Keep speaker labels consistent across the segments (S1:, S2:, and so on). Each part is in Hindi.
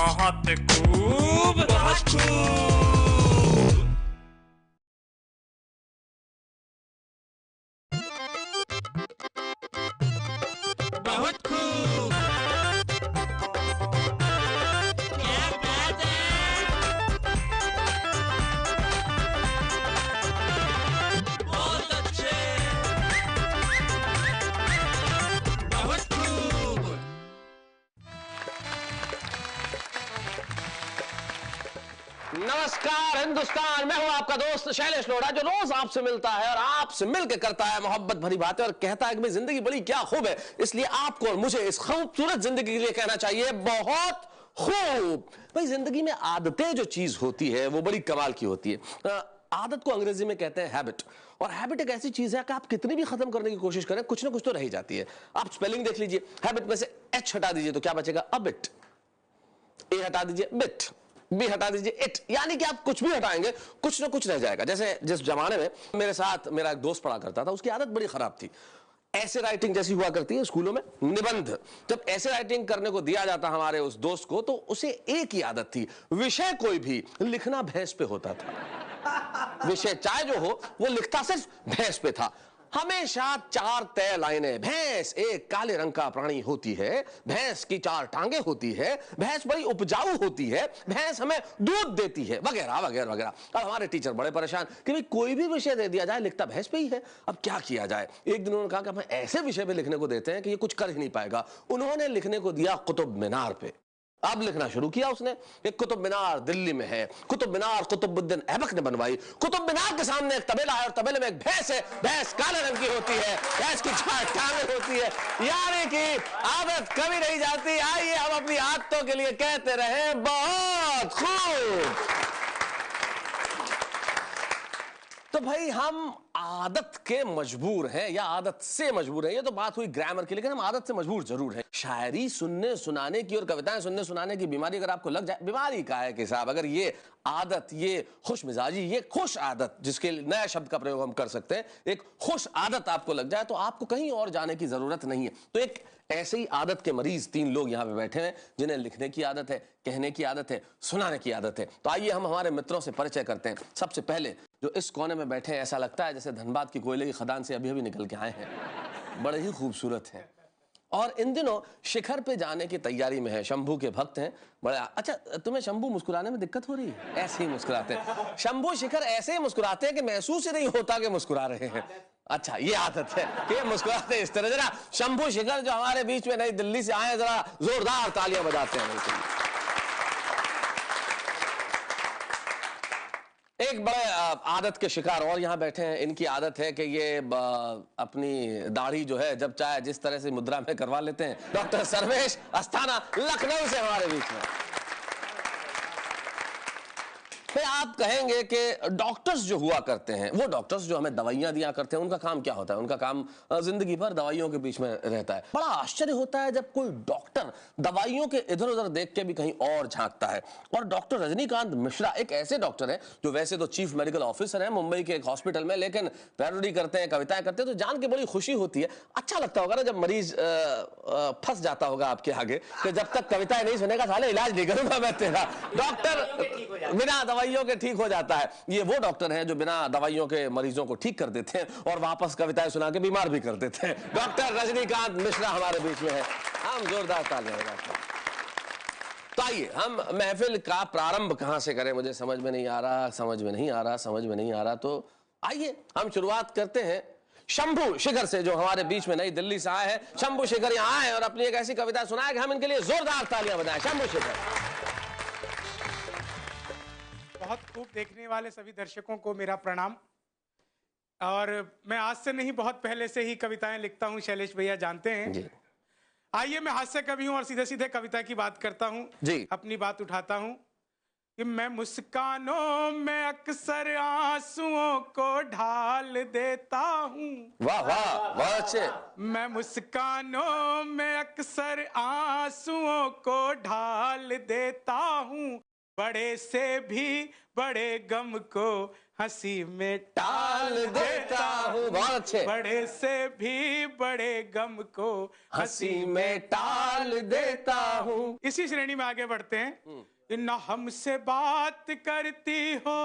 S1: बहुत खूब, बहुत खूब। बहुत खूब। क्या बात है? बहुत अच्छे। बहुत खूब।
S2: नमस्कार हिंदुस्तान, मैं हूं आपका दोस्त शैलेश लोढ़ा, जो रोज आपसे मिलता है और आपसे मिलकर करता है मोहब्बत भरी बातें और कहता है कि भाई जिंदगी बड़ी क्या खूब है। इसलिए आपको और मुझे इस खूबसूरत जिंदगी के लिए कहना चाहिए बहुत खूब। भाई जिंदगी में आदतें जो चीज होती है वो बड़ी कमाल की होती है। आदत को अंग्रेजी में कहते हैं हैबिट, और हैबिट एक ऐसी चीज है कि आप कितनी भी खत्म करने की कोशिश करें कुछ ना कुछ तो रह ही जाती है। आप स्पेलिंग देख लीजिए, हैबिट में से एच हटा दीजिए तो क्या बचेगा? A bit. ए हटा दीजिए, बिट। बी हटा दीजिए, इट। यानी कि आप कुछ भी हटाएंगे कुछ ना कुछ रह जाएगा। जैसे जिस जमाने में मेरे साथ मेरा एक दोस्त पढ़ा करता था, उसकी आदत बड़ी खराब थी। ऐसे राइटिंग जैसी हुआ करती है स्कूलों में, निबंध। जब ऐसे राइटिंग करने को दिया जाता हमारे उस दोस्त को, तो उसे एक ही आदत थी, विषय कोई भी लिखना भैंस पे होता था। विषय चाहे जो हो, वो लिखता सिर्फ भैंस पे था। हमेशा चार तय लाइनें। भैंस एक काले रंग का प्राणी होती है, भैंस की चार टांगे होती है, भैंस बड़ी उपजाऊ होती है, भैंस हमें दूध देती है, वगैरह वगैरह वगैरह। अब हमारे टीचर बड़े परेशान कि भाई कोई भी विषय दे दिया जाए, लिखता भैंस पे ही है, अब क्या किया जाए। एक दिन उन्होंने कहा कि हम ऐसे विषय पे लिखने को देते हैं कि ये कुछ कर ही नहीं पाएगा। उन्होंने लिखने को दिया कुतुब मीनार पे। अब लिखना शुरू किया उसने। एक कुतुब मीनार दिल्ली में है, कुतुब मीनार कुतुबुद्दीन ऐबक ने बनवाई। कुतुब मीनार के सामने एक तबेला है और तबेले में एक भैंस है। भैंस काले रंग की होती है, भैंस की चार टांगें होती है, यानी कि आदत कभी नहीं जाती। आइए हम अपनी आदतों के लिए कहते रहे बहुत खूब। तो भाई हम आदत के मजबूर हैं या आदत से मजबूर हैं, ये तो बात हुई ग्रामर की, लेकिन हम आदत से मजबूर जरूर हैं। शायरी सुनने सुनाने की और कविताएं सुनने सुनाने की बीमारी अगर आपको लग जाए, बीमारी का है कि साहब, अगर ये आदत, ये खुश मिजाजी, ये खुश आदत, जिसके नया शब्द का प्रयोग हम कर सकते हैं, एक खुश आदत आपको लग जाए तो आपको कहीं और जाने की जरूरत नहीं है। तो एक ऐसे ही आदत के मरीज 3 लोग यहां पे बैठे हैं, जिन्हें लिखने की आदत है, कहने की आदत है, सुनाने की आदत है। तो आइए हम हमारे मित्रों से परिचय करते हैं। सबसे पहले जो इस कोने में बैठे हैं, ऐसा लगता है जैसे धनबाद की कोयले की खदान से अभी अभी निकल के आए हैं। बड़े ही खूबसूरत हैं और इन दिनों शिखर पे जाने की तैयारी में है। शंभू के भक्त हैं। बड़ा अच्छा, तुम्हें शंभू मुस्कुराने में दिक्कत हो रही है? ऐसे ही मुस्कुराते हैं शंभू शिखर, ऐसे ही मुस्कुराते हैं कि महसूस ही नहीं होता कि मुस्कुरा रहे हैं। अच्छा, ये आदत है कि मुस्कुराते इस तरह। जरा शंभू शिखर जो हमारे बीच में नई दिल्ली से आए, जरा जोरदार तालियां बजाते हैं उनके लिए। एक बड़े आदत के शिकार और यहां बैठे हैं। इनकी आदत है कि ये अपनी दाढ़ी जो है जब चाहे जिस तरह से मुद्रा में करवा लेते हैं। डॉक्टर सर्वेश अस्थाना लखनऊ से हमारे बीच में। फिर आप कहेंगे कि डॉक्टर्स जो हुआ करते हैं, वो डॉक्टर्स जो हमें दवाइयां दिया करते हैं, उनका काम क्या होता है? उनका काम जिंदगी भर दवाइयों के बीच में रहता है। बड़ा आश्चर्य होता है जब कोई डॉक्टर दवाइयों के इधर उधर देख के भी कहीं और झांकता है। और डॉक्टर रजनीकांत मिश्रा एक ऐसे डॉक्टर हैं जो वैसे तो चीफ मेडिकल ऑफिसर हैं मुंबई के एक हॉस्पिटल में, लेकिन पैरोडी करते हैं, कविताएं करते हैं, तो जान के बड़ी खुशी होती है। अच्छा लगता होगा ना जब मरीज फंस जाता होगा आपके आगे कि जब तक कविताएं नहीं सुनेगा साले इलाज नहीं करूंगा मैं तेरा। डॉक्टर बिना दवाइयों के ठीक हो जाता है। ये वो डॉक्टर हैं जो बिना दवाइयों के मरीजों को ठीक कर देते हैं और वापस कविताएं सुना के बीमार भी कर देते हैं। डॉक्टर रजनीकांत मिश्रा हमारे बीच में है। हम जोरदार तालियां बजाते हैं। तो आइए हम महफिल का प्रारंभ कहां से करें, मुझे समझ में नहीं आ रहा, समझ में नहीं आ रहा, समझ में नहीं आ रहा। तो आइए हम शुरुआत करते हैं शंभू शिखर से, जो हमारे बीच में नई दिल्ली से आए हैं। शंभू शिखर यहाँ आए और अपनी एक ऐसी कविता सुनाए कि हम इनके लिए जोरदार तालियां बजाएं। शंभू शिखर।
S3: बहुत खूब देखने वाले सभी दर्शकों को मेरा प्रणाम। और मैं आज से नहीं, बहुत पहले से ही कविताएं लिखता हूं, शैलेश भैया जानते हैं जी। आइए, मैं हास्य कवि हूं और सीधे सीधे कविता की बात करता हूं जी। अपनी बात उठाता हूं कि मैं मुस्कानों में अक्सर आंसुओं को ढाल देता हूं।
S2: वाह वाह, बहुत अच्छे।
S3: मैं मुस्कानों में अक्सर आंसुओं को ढाल देता हूं, बड़े से भी बड़े गम को हंसी में
S2: टाल देता हूँ। बहुत अच्छे।
S3: बड़े से भी बड़े गम को
S2: हंसी में टाल देता हूँ।
S3: इसी श्रेणी में आगे बढ़ते हैं। न हमसे बात करती हो,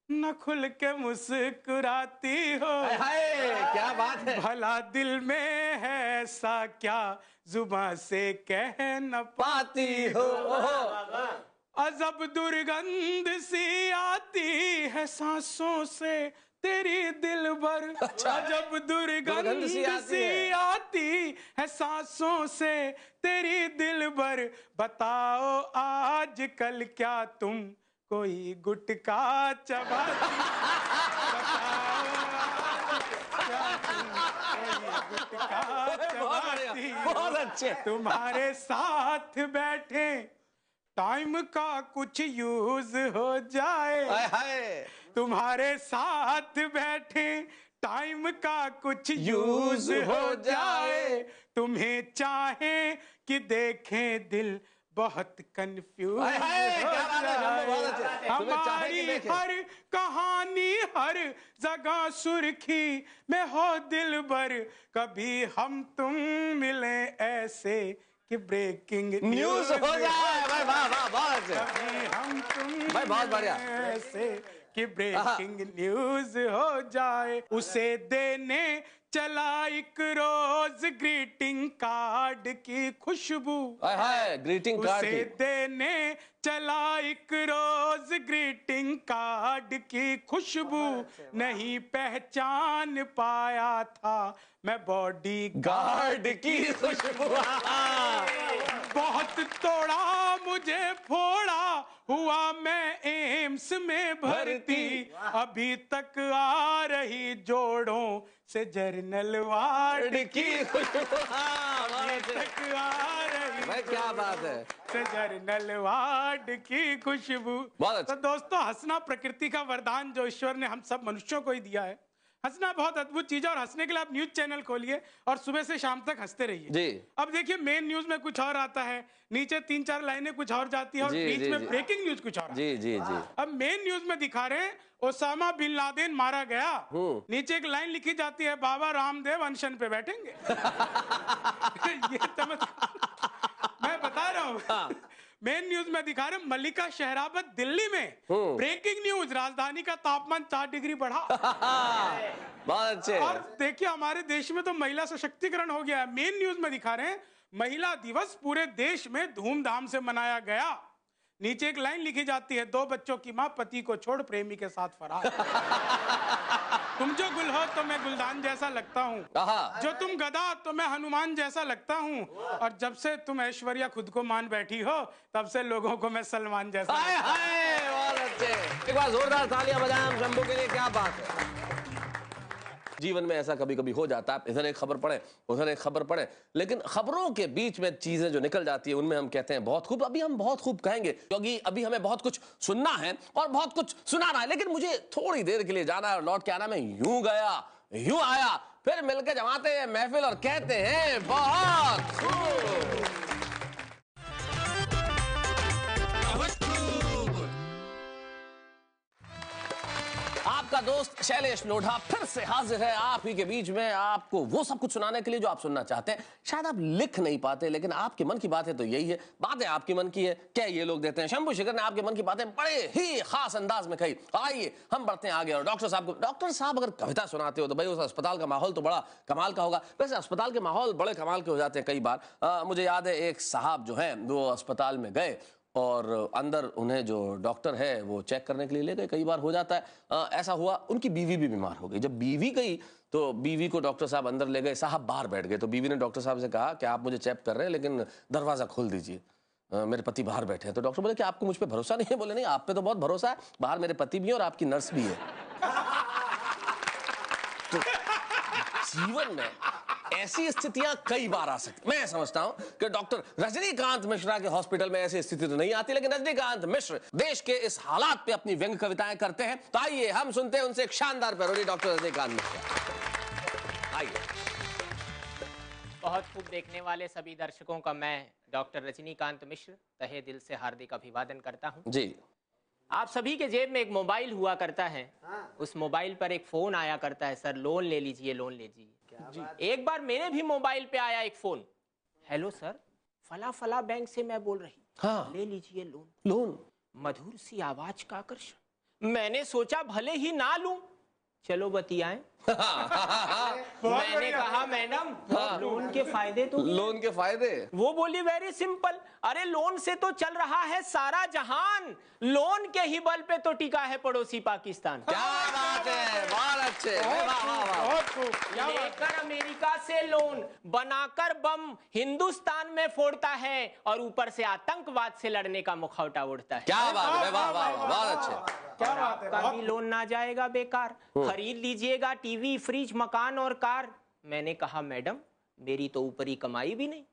S3: न खुल के मुस्कुराती हो।
S2: हाय क्या बात है।
S3: भला दिल में है ऐसा क्या जुबां से कह न
S2: पाती हो।
S3: अजब दुर्गंध सी आती है सांसों से तेरी दिल भर। अजब दुर्गंध सी आती है सांसों से तेरी दिल भर। बताओ आज कल क्या तुम कोई गुटखा चबाती। बताओ क्या तुम कोई गुटखा चबाती।
S2: बहुत अच्छे।
S3: तुम्हारे साथ बैठे टाइम का कुछ यूज हो जाए।
S2: हाय हाय।
S3: तुम्हारे साथ बैठे टाइम का कुछ यूज हो जाए। तुम्हें चाहे कि देखें दिल बहुत कंफ्यूज हो जाए। हमारी हर कहानी हर जगह सुर्खी में हो दिल भर। कभी हम तुम मिले ऐसे कि ब्रेकिंग
S2: न्यूज हो जाए। भाई वाह वाह बहुत अच्छे।
S3: कभी हम तुम
S2: भाई बहुत बढ़िया।
S3: ऐसे कि ब्रेकिंग न्यूज हो जाए। उसे देने चला एक रोज ग्रीटिंग कार्ड की खुशबू।
S2: हाय हाय ग्रीटिंग कार्ड
S3: उसे
S2: की।
S3: देने चला एक रोज ग्रीटिंग कार्ड की खुशबू। नहीं पहचान पाया था मैं बॉडी
S2: गार्ड की खुशबू।
S3: बहुत तोड़ा मुझे फोड़ा हुआ मैं एम्स में भर्ती। अभी तक आ रही जोड़ों से जर्नल वार्ड
S2: की खुशबू।
S3: अभी तक आ रही
S2: भाई क्या बात है।
S3: से जर्नल वार्ड की खुशबू।
S2: बहुत अच्छा।
S3: तो दोस्तों हंसना प्रकृति का वरदान जो ईश्वर ने हम सब मनुष्यों को ही दिया है। हंसना बहुत अद्भुत चीज है और हंसने के लिए आप न्यूज चैनल खोलिए और सुबह से शाम तक हंसते रहिए
S2: जी।
S3: अब देखिए मेन न्यूज में कुछ और आता है, नीचे 3-4 लाइनें कुछ और जाती है और
S2: जी,
S3: बीच
S2: जी,
S3: में
S2: जी।
S3: ब्रेकिंग न्यूज कुछ और।
S2: जी जी जी।
S3: अब मेन न्यूज में दिखा रहे हैं ओसामा बिन लादेन मारा गया। नीचे एक लाइन लिखी जाती है बाबा रामदेव अनशन पे बैठेंगे। ये चमत्कार मैं बता रहा हूँ। मेन न्यूज में दिखा रहे मल्लिका शेरावत दिल्ली में ब्रेकिंग न्यूज राजधानी का तापमान 4 डिग्री बढ़ा।
S2: बहुत अच्छे।
S3: और देखिए हमारे देश में तो महिला सशक्तिकरण हो गया है। मेन न्यूज में दिखा रहे हैं महिला दिवस पूरे देश में धूमधाम से मनाया गया। नीचे एक लाइन लिखी जाती है 2 बच्चों की मां पति को छोड़ प्रेमी के साथ फरार। तुम जो गुल हो तो मैं गुलदान जैसा लगता हूँ। जो तुम गधा तो मैं हनुमान जैसा लगता हूँ। और जब से तुम ऐश्वर्या खुद को मान बैठी हो तब से लोगों को मैं सलमान जैसा।
S2: हाय हाय बहुत अच्छे। एक बार जोरदार तालियां बजाएं हम शंभू के लिए। क्या बात है। जीवन में ऐसा कभी कभी हो जाता है, इधर एक खबर पढ़े उधर एक खबर पढ़े, लेकिन खबरों के बीच में चीजें जो निकल जाती है उनमें हम कहते हैं बहुत खूब। अभी हम बहुत खूब कहेंगे क्योंकि अभी हमें बहुत कुछ सुनना है और बहुत कुछ सुनाना है, लेकिन मुझे थोड़ी देर के लिए जाना है और लौट के आना। मैं यूं गया यूं आया, फिर मिलकर जमाते हैं महफिल और कहते हैं बहुत खूब। आपका दोस्त शैलेश लोढ़ा फिर से हाजिर है आप ही के बीच में, आपको वो सब कुछ सुनाने के लिए जो आप सुनना चाहते हैं। शायद आप लिख नहीं पाते, लेकिन आपके मन की बात है तो यही है। बातें आपके मन की है, क्या ये लोग देते हैं। शंभू शेखर ने आपके मन की बातें बड़े ही खास अंदाज में कही। आइए हम बढ़ते हैं आगे और डॉक्टर साहब को। डॉक्टर साहब अगर कविता सुनाते हो तो भाई उस अस्पताल का माहौल तो बड़ा कमाल का होगा। वैसे अस्पताल के माहौल बड़े कमाल के हो जाते हैं कई बार। मुझे याद है एक साहब जो है वो अस्पताल में गए और अंदर उन्हें जो डॉक्टर है वो चेक करने के लिए ले गए। कई बार हो जाता है ऐसा हुआ, उनकी बीवी भी बीमार हो गई। जब बीवी गई तो बीवी को डॉक्टर साहब अंदर ले गए, साहब बाहर बैठ गए। तो बीवी ने डॉक्टर साहब से कहा कि आप मुझे चेक कर रहे हैं लेकिन दरवाजा खोल दीजिए, मेरे पति बाहर बैठे हैं। तो डॉक्टर बोले कि आपको मुझ पर भरोसा नहीं है? बोले नहीं, आप पे तो बहुत भरोसा है, बाहर मेरे पति भी है और आपकी नर्स भी है। तो जीवन में ऐसी स्थितियां कई बार आ सकती। मैं समझता हूं कि डॉक्टर रजनीकांत मिश्रा के हॉस्पिटल में ऐसी स्थिति तो नहीं आती, लेकिन रजनीकांत मिश्र देश के इस हालात पे अपनी व्यंग्य कविताएं करते हैं। तो आइए हम सुनते हैं उनसे एक शानदार पैरोडी डॉक्टर रजनीकांत मिश्रा। आइए।
S4: बहुत खूब देखने वाले सभी दर्शकों का मैं डॉक्टर रजनीकांत मिश्र तहे दिल से हार्दिक अभिवादन करता हूं।
S2: जी।
S4: आप सभी के जेब में एक मोबाइल हुआ करता है, उस मोबाइल पर एक फोन आया करता है, सर लोन ले लीजिए, लोन ले लीजिए। एक बार मेरे भी मोबाइल पे आया एक फोन, हेलो सर, फला फला बैंक से मैं बोल रही,
S2: हाँ।
S4: ले लीजिए लोन।
S2: लोन,
S4: मधुर सी आवाज का आकर्षण। मैंने सोचा भले ही ना लूं, चलो बतियाएं। मैंने कहा मैडम लोन के फायदे तो
S2: लोन के फायदे।
S4: वो बोली वेरी सिंपल, अरे लोन से तो चल रहा है सारा जहान, लोन के ही बल पे तो टिका है पड़ोसी पाकिस्तान।
S2: क्या बात है, बहुत अच्छे, वाह, वाह, वाह।
S3: बहुत खूब, क्या बात है।
S4: लेकर अमेरिका से लोन, बनाकर बम हिंदुस्तान में फोड़ता है और ऊपर से आतंकवाद से लड़ने का मुखौटा उड़ता है।
S2: क्या बात है, वाह वाह वाह, बहुत अच्छे।
S3: क्या बात है,
S4: आपका भी लोन ना जाएगा बेकार, खरीद लीजिएगा टीवी, फ्रिज, मकान और कार। मैंने कहा मैडम मेरी तो ऊपरी कमाई भी नहीं,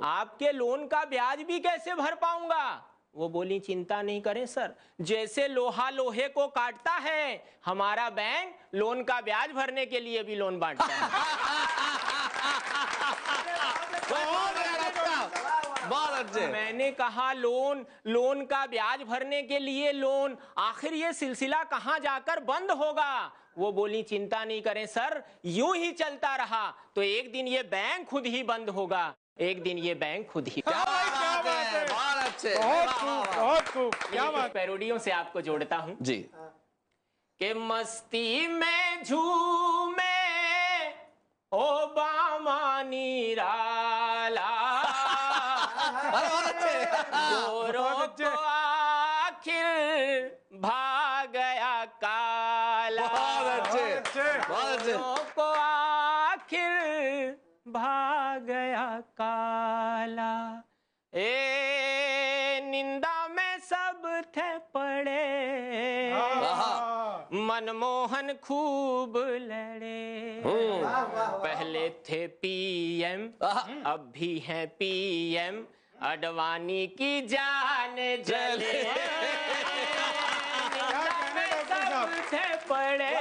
S4: आपके लोन का ब्याज भी कैसे भर पाऊंगा? वो बोली चिंता नहीं करें सर, जैसे लोहा लोहे को काटता है, हमारा बैंक लोन का ब्याज भरने के लिए भी लोन बांटता है।
S2: बहुत अच्छे।
S4: मैंने कहा लोन का ब्याज भरने के लिए लोन, आखिर ये सिलसिला कहां जाकर बंद होगा? वो बोली चिंता नहीं करें सर, यूं ही चलता रहा तो एक दिन ये बैंक खुद ही बंद होगा, एक दिन ये बैंक खुद ही।
S3: क्या बात है,
S2: बहुत अच्छे,
S3: बहुत खूब, बहुत खूब, क्या बात।
S4: पैरोडियों से आपको जोड़ता हूं
S2: जी।
S4: कि मस्ती में झूमे ओबामा निराला,
S2: बहुत अच्छे।
S4: गोरों को आखिर भाग गया काला,
S2: बहुत अच्छे, बहुत अच्छे।
S4: गोरों को आखिर भाग गया काला। ए निंदा में सब थे पड़े, मनमोहन खूब लड़े। पहले थे पीएम, अब भी हैं पीएम, अडवाणी की जान जले। सब थे पड़े,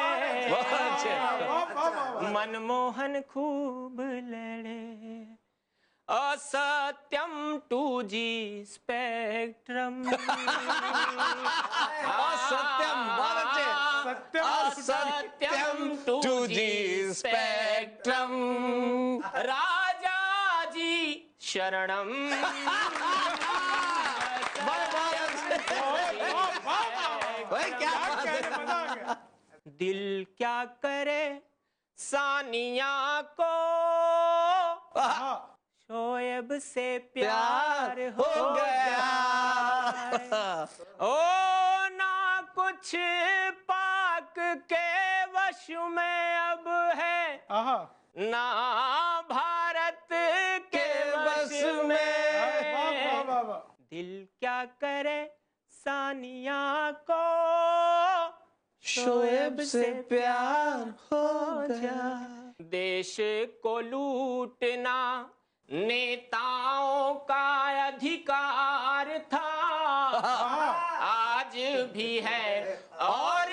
S4: मनमोहन खूब लड़े। असत्यम 2G स्पेक्ट्रम,
S2: असत्यम, बहुत अच्छे।
S4: असत्यम 2G स्पेक्ट्रम, राजा जी शरणम।
S2: भाई क्या बात है।
S3: मजा आ गया।
S4: दिल क्या करे सानिया को, शोएब से प्यार हो गया। ओ ना कुछ पाक के वश में अब है, ना भारत के वश में। दिल क्या करे सानिया को,
S2: शोएब से प्यार हो गया।
S4: देश को लूटना नेताओं का अधिकार था, आज भी है और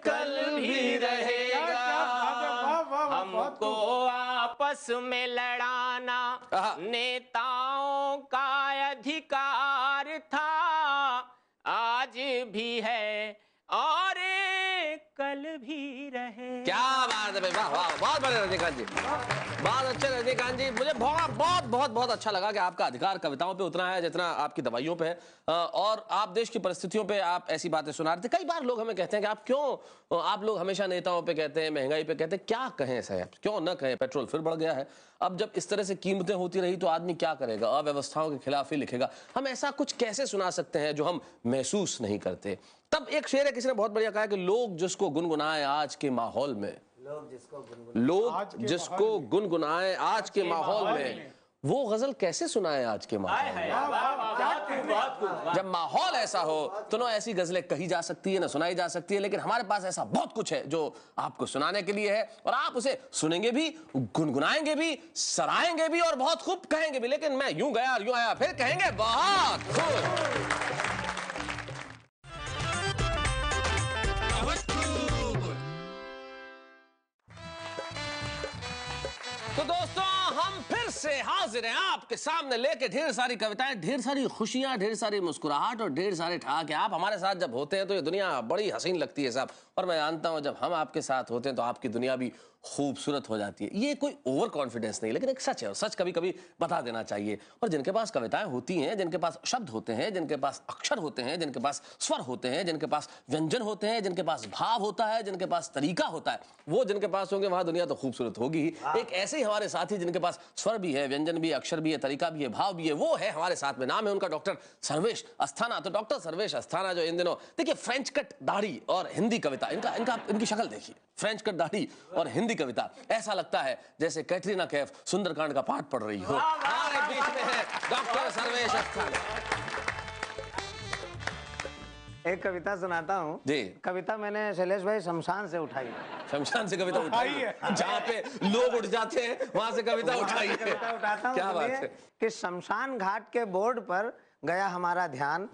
S4: कल भी रहेगा। हमको आपस में लड़ाना नेताओं का अधिकार था, आज भी है और कल भी रहे।
S2: क्या बात है भाई, वाह वाह, बहुत बड़े रजनीकांत जी, बहुत अच्छे रजनीकांत जी। मुझे बहुत बहुत बहुत बहुत अच्छा लगा कि आपका अधिकार कविताओं पे उतना है जितना आपकी दवाइयों पे है, और आप देश की परिस्थितियों पे आप ऐसी बातें सुना रहे थे। कई बार लोग हमें कहते हैं कि आप क्यों, आप लोग हमेशा नेताओं पे कहते हैं, महंगाई पे कहते हैं, क्या कहें साहब, क्यों न कहें, पेट्रोल फिर बढ़ गया है। अब जब इस तरह से कीमतें होती रही तो आदमी क्या करेगा, अव्यवस्थाओं के खिलाफ ही लिखेगा। हम ऐसा कुछ कैसे सुना सकते हैं जो हम महसूस नहीं करते। तब एक शेर है, किसी ने बहुत बढ़िया कहा कि लोग जिसको गुनगुनाए आज के माहौल में, लोग जिसको गुनगुनाए आज के माहौल में, वो गजल कैसे सुनाए आज के माहौल में। जब माहौल ऐसा हो तो ना ऐसी गजलें कही जा सकती है, ना सुनाई जा सकती है, लेकिन हमारे पास ऐसा बहुत कुछ है जो आपको सुनाने के लिए है, और आप उसे सुनेंगे भी, गुनगुनाएंगे भी, सराहेंगे भी और बहुत खूब कहेंगे भी। लेकिन मैं यूं गया और यूं आया, फिर कहेंगे बहुत खूब। तो दोस्तों हम फिर से हाजिर हाजिर हैं आपके सामने लेके ढेर सारी कविताएं, ढेर सारी खुशियां, ढेर सारी मुस्कुराहट और ढेर सारे ठहाके। आप हमारे साथ जब होते हैं तो ये दुनिया बड़ी हसीन लगती है साहब, और मैं जानता हूं जब हम आपके साथ होते हैं तो आपकी दुनिया भी खूबसूरत हो जाती है। ये कोई ओवर कॉन्फिडेंस नहीं, लेकिन एक सच है, और सच कभी कभी बता देना चाहिए। और जिनके पास कविताएं होती हैं, जिनके पास शब्द होते हैं, जिनके पास अक्षर होते हैं, जिनके पास स्वर होते हैं, जिनके पास व्यंजन होते हैं, जिनके पास भाव होता है, जिनके पास तरीका होता है, वो जिनके पास होंगे वहां दुनिया तो खूबसूरत होगी ही। एक ऐसे ही हमारे साथी जिनके पास स्वर भी है, व्यंजन भी है, अक्षर भी है, तरीका भी है, भाव भी है, वो है हमारे साथ में। नाम है उनका डॉक्टर सर्वेश अस्थाना। तो डॉक्टर सर्वेश अस्थाना जो इन दिनों देखिए फ्रेंच कट दाढ़ी और हिंदी कविता, इनकी शक्ल देखिए, फ्रेंच कट दाढ़ी और हिंदी कविता, ऐसा लगता है जैसे कैटरीना कैफ सुंदरकांड का पाठ पढ़ रही हो। हमारे बीच में है डॉक्टर सर्वेश अस्थाना।
S5: एक कविता सुनाता हूँ
S2: जी।
S5: कविता मैंने शैलेश भाई शमशान से उठाई है।
S2: शमशान से कविता उठाई है, जहाँ पे लोग उठ जाते हैं वहां से कविता उठाई है।
S5: कविता उठाता हूँ,
S2: क्या बात
S5: सुनिए
S2: है।
S5: कि शमशान घाट के बोर्ड पर गया हमारा ध्यान,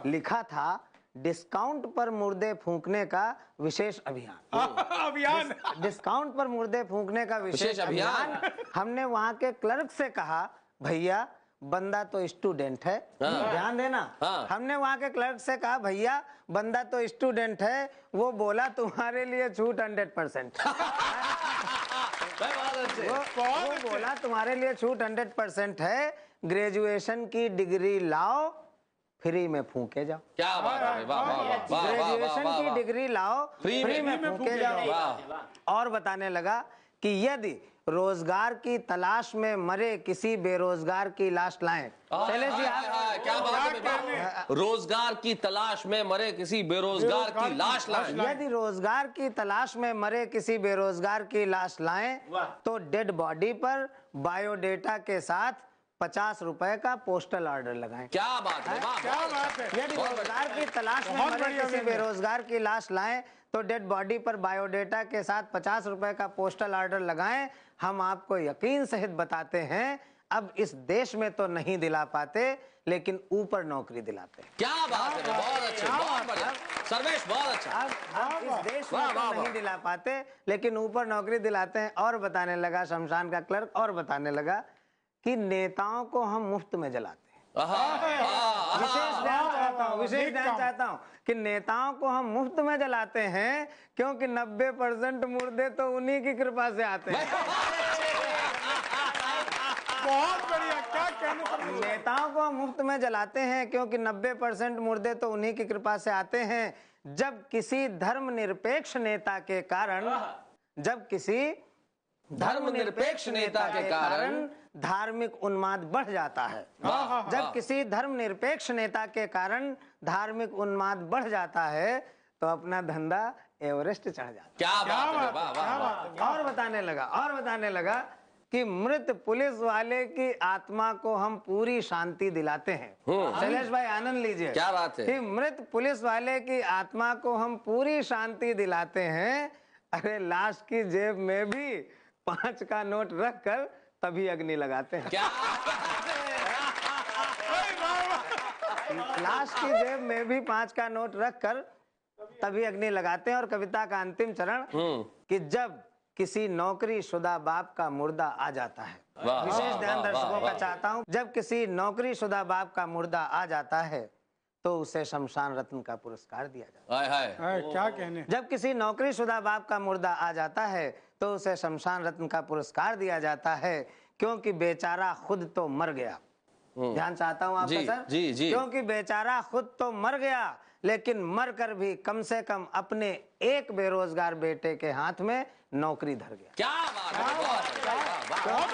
S5: लिखा था डिस्काउंट पर मुर्दे फूंकने का विशेष अभियान।
S3: अभियान
S5: डिस्काउंट पर मुर्दे फूंकने का विशेष अभियान। हमने वहाँ के क्लर्क से कहा, भैया बंदा तो स्टूडेंट है, ध्यान देना। हमने वहाँ के क्लर्क से कहा, भैया बंदा तो स्टूडेंट है, वो बोला तुम्हारे लिए छूट 100%। वो बोला तुम्हारे लिए छूट 100% है, ग्रेजुएशन की डिग्री लाओ, फ्री में फूके जाओ।
S2: क्या बात है, वाह वाह वाह वाह
S5: ग्रेजुएशन
S2: वाह
S5: की
S2: वाह।
S5: डिग्री लाओ, फ्री में फूके जाओ।
S2: वाह।
S5: और बताने लगा कि यदि रोजगार की तलाश में मरे किसी बेरोजगार की लाश लाएं। शैलेश जी आप
S2: क्या बात है, रोजगार की तलाश में मरे किसी बेरोजगार की लाश लाएं।
S5: यदि रोजगार की तलाश में मरे किसी बेरोजगार की लाश लाएं तो डेड बॉडी पर बायोडेटा के साथ 50 रुपए का पोस्टल ऑर्डर लगाएं।
S2: क्या बात है, वाह,
S3: क्या बात है।
S5: यदि रोजगार की तलाश में
S3: बहुत
S5: मरे
S3: बढ़िया
S5: किसी
S3: व्यंजन।
S5: बेरोजगार की लाश लाएं तो डेड बॉडी पर बायोडेटा के साथ 50 रुपए का पोस्टल ऑर्डर लगाएं। हम आपको यकीन सहित बताते हैं, अब इस देश में तो नहीं दिला पाते, लेकिन ऊपर नौकरी दिलाते हैं।
S2: क्या बात है, बहुत अच्छे, बहुत बढ़िया सर्वेश, बहुत अच्छा।
S5: अब इस देश में
S2: वाह,
S5: तो
S2: वाह,
S5: नहीं
S2: वाह।
S5: दिला पाते, लेकिन ऊपर नौकरी दिलाते हैं। और बताने लगा शमशान का क्लर्क, और बताने लगा कि नेताओं को हम मुफ्त में जलाते हैं। विशेष ध्यान चाहता हूँ, विशेष ध्यान चाहता हूँ कि नेताओं को हम मुफ्त में जलाते हैं, क्योंकि 90% मुर्दे तो उन्हीं की कृपा से आते हैं।
S3: बहुत बढ़िया, क्या कहने पर
S5: नेताओं को हम मुफ्त में जलाते हैं क्योंकि 90% मुर्दे तो उन्हीं की कृपा से आते हैं। जब किसी धर्मनिरपेक्ष नेता के कारण, जब किसी
S2: धर्मनिरपेक्ष नेता के कारण
S5: धार्मिक उन्माद बढ़ जाता है। जब किसी धर्मनिरपेक्ष नेता के कारण धार्मिक उन्माद बढ़ जाता है तो अपना धंधा एवरेस्ट चढ़ जाता है।
S2: क्या बात है, वाह वाह वाह।
S5: और बताने लगा कि मृत पुलिस वाले की आत्मा को हम पूरी शांति दिलाते हैं। शैलेश भाई आनंद लीजिए।
S2: क्या बात है।
S5: कि मृत पुलिस वाले की आत्मा को हम पूरी शांति दिलाते हैं। अरे लाश की जेब में भी 5 का नोट रख कर तभी अग्नि लगाते हैं।
S2: क्या
S5: लाश की जेब में भी 5 का नोट रख कर तभी अग्नि लगाते हैं। और कविता का अंतिम चरण कि जब किसी नौकरी शुदा बाप का मुर्दा आ जाता है,
S2: वाह,
S5: विशेष
S2: वाह,
S5: ध्यान
S2: वाह,
S5: दर्शकों
S2: वाह,
S5: का
S2: वाह।
S5: चाहता हूं, जब किसी नौकरी शुदा बाप का मुर्दा आ जाता है तो उसे शमशान रत्न का पुरस्कार दिया जाता
S2: हाय हाय।
S3: है। क्या कहने।
S5: है। जब किसी नौकरी शुदा बाप का मुर्दा आ जाता है तो उसे शमशान रत्न का पुरस्कार दिया जाता है, क्योंकि बेचारा खुद तो मर गया। ध्यान चाहता हूं आपका
S2: जी,
S5: सर।
S2: जी, जी।
S5: क्योंकि बेचारा खुद तो मर गया, लेकिन मरकर भी कम से कम अपने एक बेरोजगार बेटे के हाथ में नौकरी धर गया।
S2: क्या बात है, बहुत बढ़िया, वाह, वाह।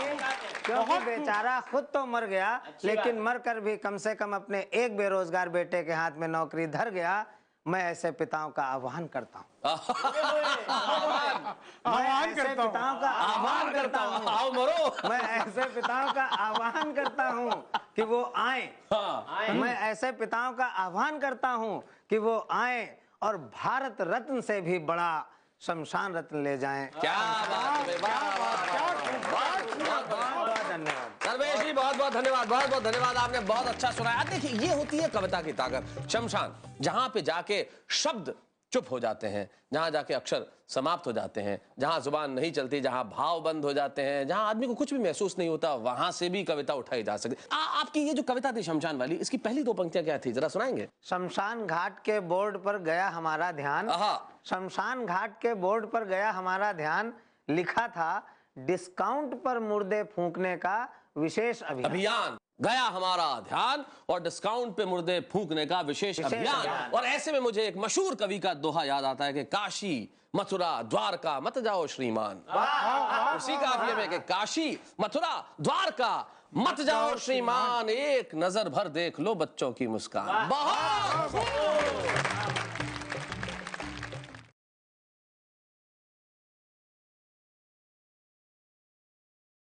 S5: क्योंकि बेचारा खुद तो मर गया, लेकिन मरकर भी कम से कम अपने एक बेरोजगार बेटे के हाथ में नौकरी धर गया। मैं ऐसे पिताओं का आह्वान करता हूँ।
S3: आह्वान करता हूँ।
S5: पिताओं का आह्वान करता हूँ।
S2: आओ मरो।
S5: मैं ऐसे पिताओं का आह्वान करता हूँ कि वो आए। मैं ऐसे पिताओं का आह्वान करता हूँ कि वो आए और भारत रत्न से भी बड़ा शमशान रत्न ले जाएं।
S2: क्या बात है, वाह वाह वाह।
S5: धन्यवाद।
S2: सर्वेश जी बहुत बहुत धन्यवाद, बहुत बहुत धन्यवाद। आपने बहुत अच्छा सुनाया। देखिए ये होती है कविता की ताकत। शमशान, जहां पे जाके शब्द चुप हो जाते हैं, जहां जाके अक्षर समाप्त हो जाते हैं, जहां जुबान नहीं चलती, जहां भाव बंद हो जाते हैं, जहां आदमी को कुछ भी महसूस नहीं होता, वहां से भी कविता उठाई जा सकती। आपकी ये जो कविता थी शमशान वाली, इसकी पहली 2 पंक्तियां क्या थी, जरा सुनाएंगे?
S5: शमशान घाट के बोर्ड पर गया हमारा ध्यान, शमशान घाट के बोर्ड पर गया हमारा ध्यान, लिखा था डिस्काउंट पर मुर्दे फूंकने का विशेष अभियान।
S2: गया हमारा ध्यान और डिस्काउंट पे मुर्दे फूंकने का विशेष अभियान। और ऐसे में मुझे एक मशहूर कवि का दोहा याद आता है कि काशी मथुरा द्वारका मत जाओ श्रीमान। उसी काफिले में कि काशी मथुरा द्वारका मत जाओ श्रीमान, एक नजर भर देख लो बच्चों की मुस्कान। बहुत